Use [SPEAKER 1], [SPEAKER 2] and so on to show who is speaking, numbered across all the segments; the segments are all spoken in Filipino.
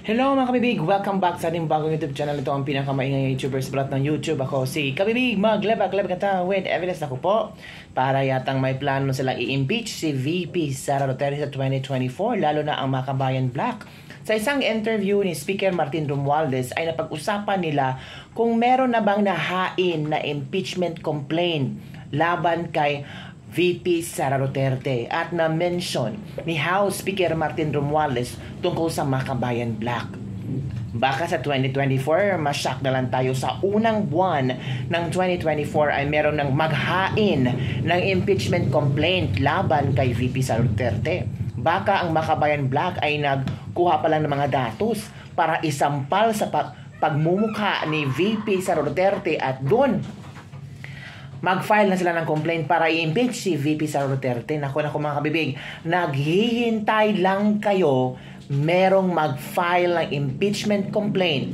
[SPEAKER 1] Hello mga kabibig! Welcome back sa ating bagong YouTube channel. Ito ang pinakamaingay YouTubers sa ng YouTube. Ako si Kabibig, maglabag-labag kata with evidence ako po. Para yatang may plano silang i-impeach si VP Sara Duterte sa 2024, lalo na ang mga kabayan black. Sa isang interview ni Speaker Martin Romualdez ay napag-usapan nila kung meron na bang nahain na impeachment complaint laban kay VP Sara Duterte at na-mention ni House Speaker Martin Romualdez tungkol sa Makabayan Black. Baka sa 2024, masyak na lang tayo sa unang buwan ng 2024 ay meron ng maghain ng impeachment complaint laban kay VP Sara Duterte. Baka ang Makabayan Black ay nagkuha pa lang ng mga datos para isampal sa pagmumukha ni VP Sara Duterte at doon mag-file na sila ng complaint para i-impeach si VP Sara Duterte. Naku mga kabibig, naghihintay lang kayo merong mag-file ng impeachment complaint.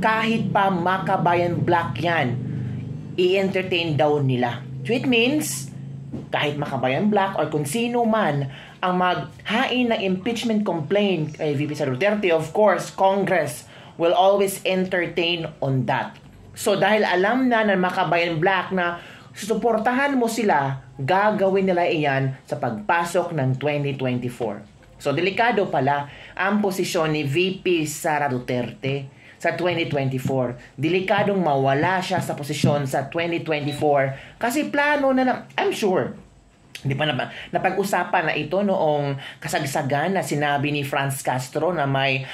[SPEAKER 1] Kahit pa Makabayan Black yan, i-entertain daw nila. So it means, kahit Makabayan Black or kung sino man ang maghain ng impeachment complaint kay VP Sara Duterte, of course, Congress will always entertain on that. So dahil alam na ng Makabayan Black na susuportahan mo sila, gagawin nila iyan sa pagpasok ng 2024. So, delikado pala ang posisyon ni VP Sara Duterte sa 2024. Delikadong mawala siya sa posisyon sa 2024 kasi plano na lang, I'm sure, di pa napag-usapan na ito noong kasagsagan na sinabi ni Franz Castro na may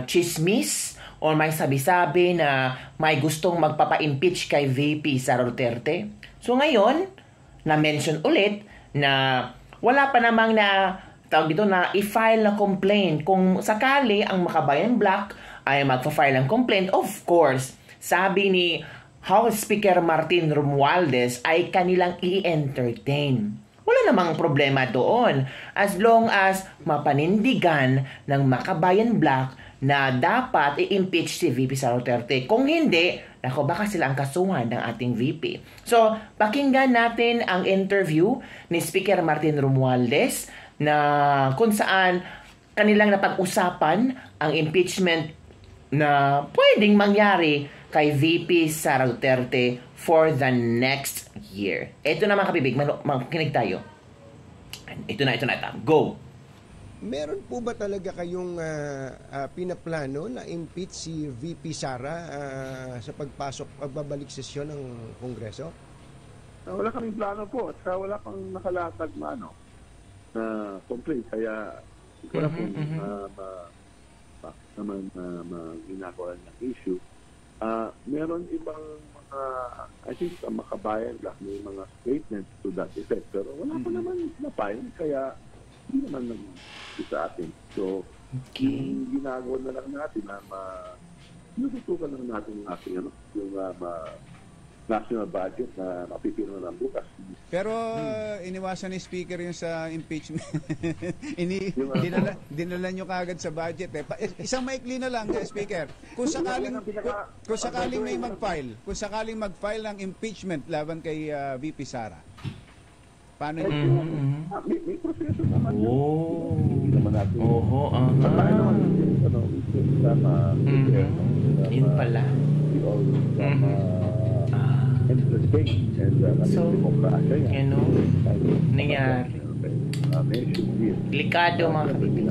[SPEAKER 1] chismis o may sabi-sabi na may gustong magpapa-impeach kay VP Sara Duterte. So ngayon, na-mention ulit na wala pa namang tawag dito na i-file na complaint. Kung sakali ang Makabayan Black ay magpa-file ng complaint, of course, sabi ni House Speaker Martin Romualdez ay kanilang i-entertain. Wala namang problema doon as long as mapanindigan ng Makabayan Black na dapat i-impeach si VP Sara Duterte. Kung hindi, nako baka sila ang kasuhan ng ating VP. So, pakinggan natin ang interview ni Speaker Martin Romualdez na kung saan kanilang napag-usapan ang impeachment na pwedeng mangyari kay VP Sara Duterte for the next year. Ito na mga kabibig, makinig tayo. Ito na. Go!
[SPEAKER 2] Meron po ba talaga kayong pinaplano na impeach si VP Sara sa pagbabalik sesyon ng Kongreso?
[SPEAKER 3] Wala kaming plano po at wala pang nakalatag na complaint. Kaya wala pong ginagawa ng issue. Meron ibang mga, I think, Makabayan Black, may mga statements to that effect. Pero wala pa naman na-file. Kaya hindi naman sa atin. So, yung ginagawa na lang natin na nututukan lang natin yung ating yung national budget na mapipino ng bukas.
[SPEAKER 4] Pero iniwasan ni Speaker yung sa impeachment. Dinala nyo kagad sa budget. Isang maikli na lang, Speaker. Kung sakaling may mag-file ng impeachment laban kay VP Sara, paano yun?
[SPEAKER 3] May proseso naman yun. Hindi naman natin.
[SPEAKER 1] Yun pala. So, nangyari. Delikado mga kabibig.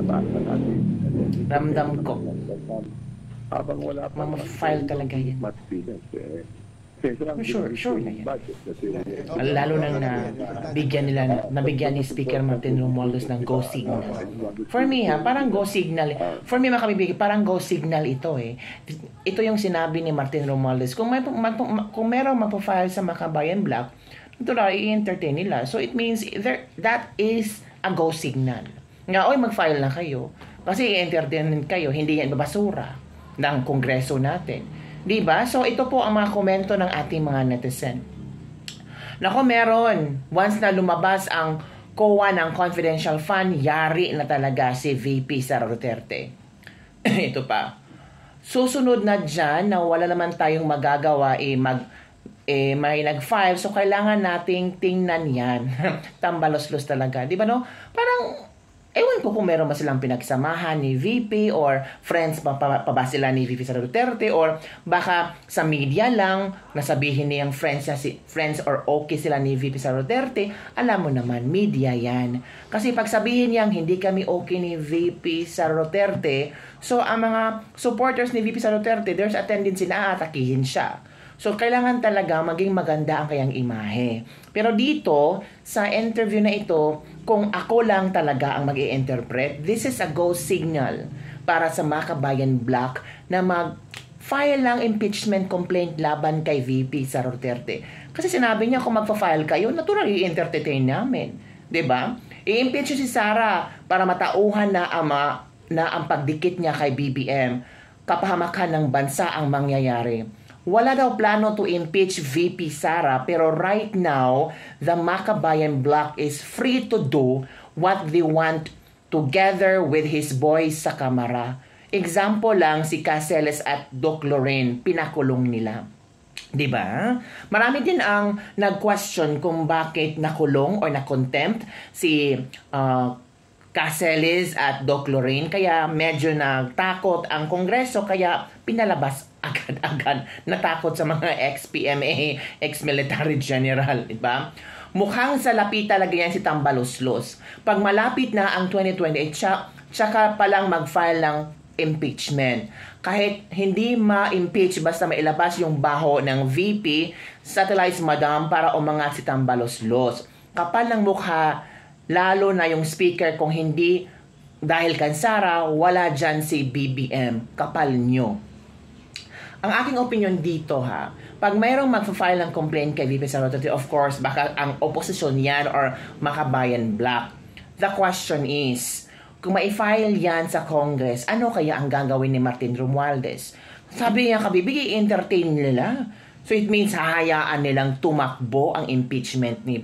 [SPEAKER 1] Ramdam ko.
[SPEAKER 3] Habang wala pa
[SPEAKER 1] file talaga yan. Sure na yan. Lalo nang nabigyan ni Speaker Martin Romualdez ng go signal. For me parang go signal. For me mga kabibig, parang go signal ito eh. Ito yung sinabi ni Martin Romualdez. Kung merong magpa-file sa Makabayan Black, ito na i-entertain nila. So it means that is a go signal. Nga, mag-file na kayo. Kasi i-entertain kayo, hindi yan babasura ng Kongreso natin. Diba? So, ito po ang mga komento ng ating mga netizen. Nako, meron. Once na lumabas ang COA ng confidential fund, yari na talaga si VP Sara Duterte. Ito pa. Susunod na dyan na wala naman tayong magagawa, may nag-file. So, kailangan nating tingnan yan. Tambalos-los talaga. Diba no? Parang Ewan ko kung meron ba silang pinagsamahan ni VP or friends pa ba sila ni VP Sara Duterte, or baka sa media lang nasabihin niyang friends or okay sila ni VP Sara Duterte. Alam mo naman, media yan. Kasi pag sabihin niyang hindi kami okay ni VP Sara Duterte, so ang mga supporters ni VP Sara Duterte, there's a tendency na aatakihin siya. So, kailangan talaga maging maganda ang kayang imahe. Pero dito, sa interview na ito, kung ako lang talaga ang mag-i-interpret, this is a go signal para sa Makabayan Black na mag-file ng impeachment complaint laban kay VP Sara Duterte. Kasi sinabi niya kung magpa-file kayo, natural i-entertain namin. 'Di ba? I-impeach si Sara para matauhan na ang pagdikit niya kay BBM. Kapahamakan ng bansa ang mangyayari. Wala daw plano to impeach VP Sara, pero right now, the Makabayan Black is free to do what they want together with his boys sa Kamara. Example lang, si Caceres at Doc Lorraine, pinakulong nila. Diba? Marami din ang nag-question kung bakit nakulong or na-contempt si Caceres at Doc Lorraine, kaya medyo nagtakot ang Kongreso, kaya pinalabas agad-agad. Natakot sa mga ex-PMA, ex-military general, diba? Mukhang salapi talaga yan si Tambaloslos. Pag malapit na ang 2028, tsaka palang mag-file ng impeachment. Kahit hindi ma-impeach, basta mailabas yung baho ng VP, satellites madam para umangat si Tambaloslos. Kapal ng mukha, lalo na yung speaker, kung hindi dahil kan Sara, wala dyan si BBM. Kapal nyo. Ang aking opinion dito pag mayroong mag-file ng complaint kay VP Sara Duterte, of course, baka ang opposition yan or Makabayan Black. The question is, kung ma-file yan sa Congress, ano kaya ang gagawin ni Martin Romualdez? Sabi niya, kabibig, i-entertain nila. So it means hahayaan nilang tumakbo ang impeachment ni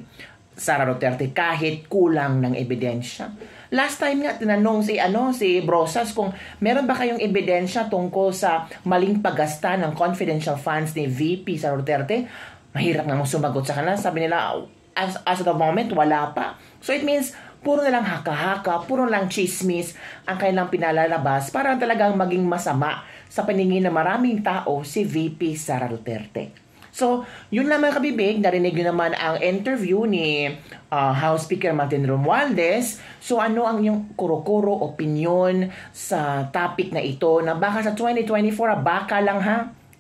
[SPEAKER 1] Sara Duterte kahit kulang ng ebidensya. Last time nga, tinanong si Brosas kung meron ba kayong ebidensya tungkol sa maling paggasta ng confidential funds ni VP Sara Duterte. Mahirap nga sumagot sa kanila. Sabi nila, as of the moment, wala pa. So it means, puro na lang haka-haka, puro lang chismis ang kailang pinalalabas para talagang maging masama sa paningin ng maraming tao si VP Sara Duterte. So, yun lang mga kabibig, narinig nyo naman ang interview ni House Speaker Martin Romualdez. So, ano ang inyong kuro-kuro opinion sa topic na ito na baka sa 2024, baka lang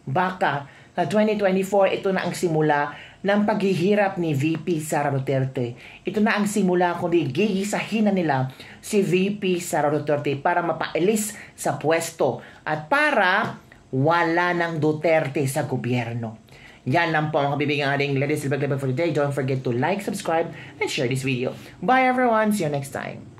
[SPEAKER 1] baka sa 2024, ito na ang simula ng paghihirap ni VP Sara Duterte. Ito na ang simula kundi gigisahin na nila si VP Sara Duterte para mapailis sa pwesto at para wala ng Duterte sa gobyerno. Yan lang po mga kabibigang ating Ladies Silver Club for today. Don't forget to like, subscribe, and share this video. Bye everyone! See you next time!